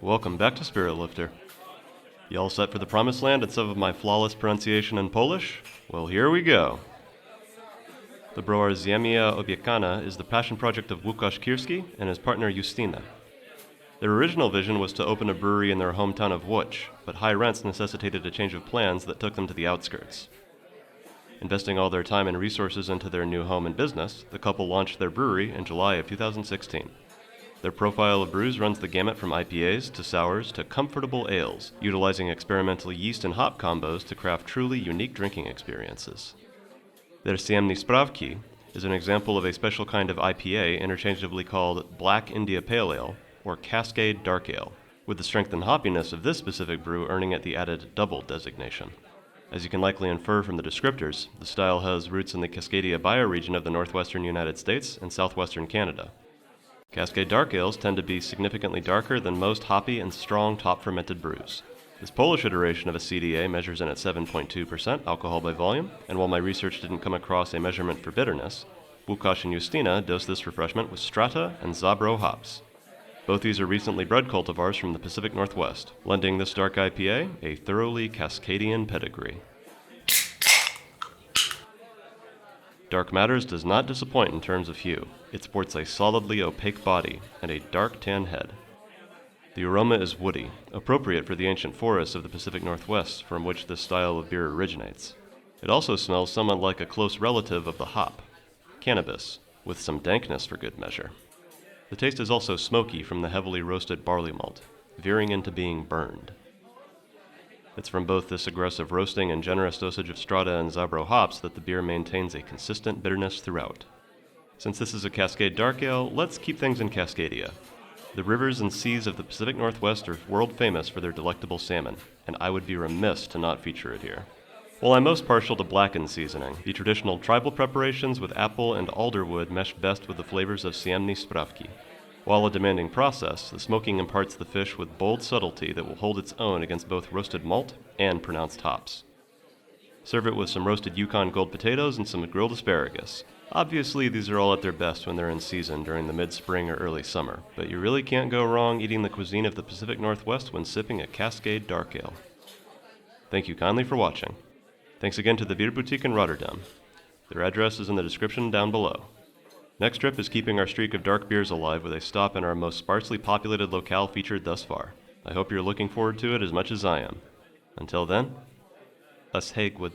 Welcome back to SpiritLifter. You all set for the promised land and some of my flawless pronunciation in Polish? Well, here we go. The Browar Ziemia Obiecana is the passion project of Łukasz Kirski and his partner Justyna. Their original vision was to open a brewery in their hometown of Łódź, but high rents necessitated a change of plans that took them to the outskirts. Investing all their time and resources into their new home and business, the couple launched their brewery in July of 2016. Their profile of brews runs the gamut from IPAs to sours to comfortable ales, utilizing experimental yeast and hop combos to craft truly unique drinking experiences. Their Ciemne Sprawki is an example of a special kind of IPA interchangeably called Black India Pale Ale or Cascade Dark Ale, with the strength and hoppiness of this specific brew earning it the added double designation. As you can likely infer from the descriptors, the style has roots in the Cascadia bioregion of the northwestern United States and southwestern Canada. Cascade Dark Ales tend to be significantly darker than most hoppy and strong top-fermented brews. This Polish iteration of a CDA measures in at 7.2% alcohol by volume, and while my research didn't come across a measurement for bitterness, Łukasz and Justyna dose this refreshment with Strata and Zabro hops. Both these are recently bred cultivars from the Pacific Northwest, lending this dark IPA a thoroughly Cascadian pedigree. Dark Matters does not disappoint in terms of hue. It sports a solidly opaque body and a dark tan head. The aroma is woody, appropriate for the ancient forests of the Pacific Northwest from which this style of beer originates. It also smells somewhat like a close relative of the hop, cannabis, with some dankness for good measure. The taste is also smoky from the heavily roasted barley malt, veering into being burned. It's from both this aggressive roasting and generous dosage of Strata and Zabro hops that the beer maintains a consistent bitterness throughout. Since this is a Cascade Dark Ale, let's keep things in Cascadia. The rivers and seas of the Pacific Northwest are world famous for their delectable salmon, and I would be remiss to not feature it here. While I'm most partial to blackened seasoning, the traditional tribal preparations with apple and alderwood mesh best with the flavors of Ciemne Sprawki. While a demanding process, the smoking imparts the fish with bold subtlety that will hold its own against both roasted malt and pronounced hops. Serve it with some roasted Yukon Gold potatoes and some grilled asparagus. Obviously, these are all at their best when they're in season during the mid-spring or early summer, but you really can't go wrong eating the cuisine of the Pacific Northwest when sipping a Cascade Dark Ale. Thank you kindly for watching. Thanks again to the Bierboutque in Rotterdam. Their address is in the description down below. Next trip is keeping our streak of dark beers alive with a stop in our most sparsely populated locale featured thus far. I hope you're looking forward to it as much as I am. Until then, us Hagwood.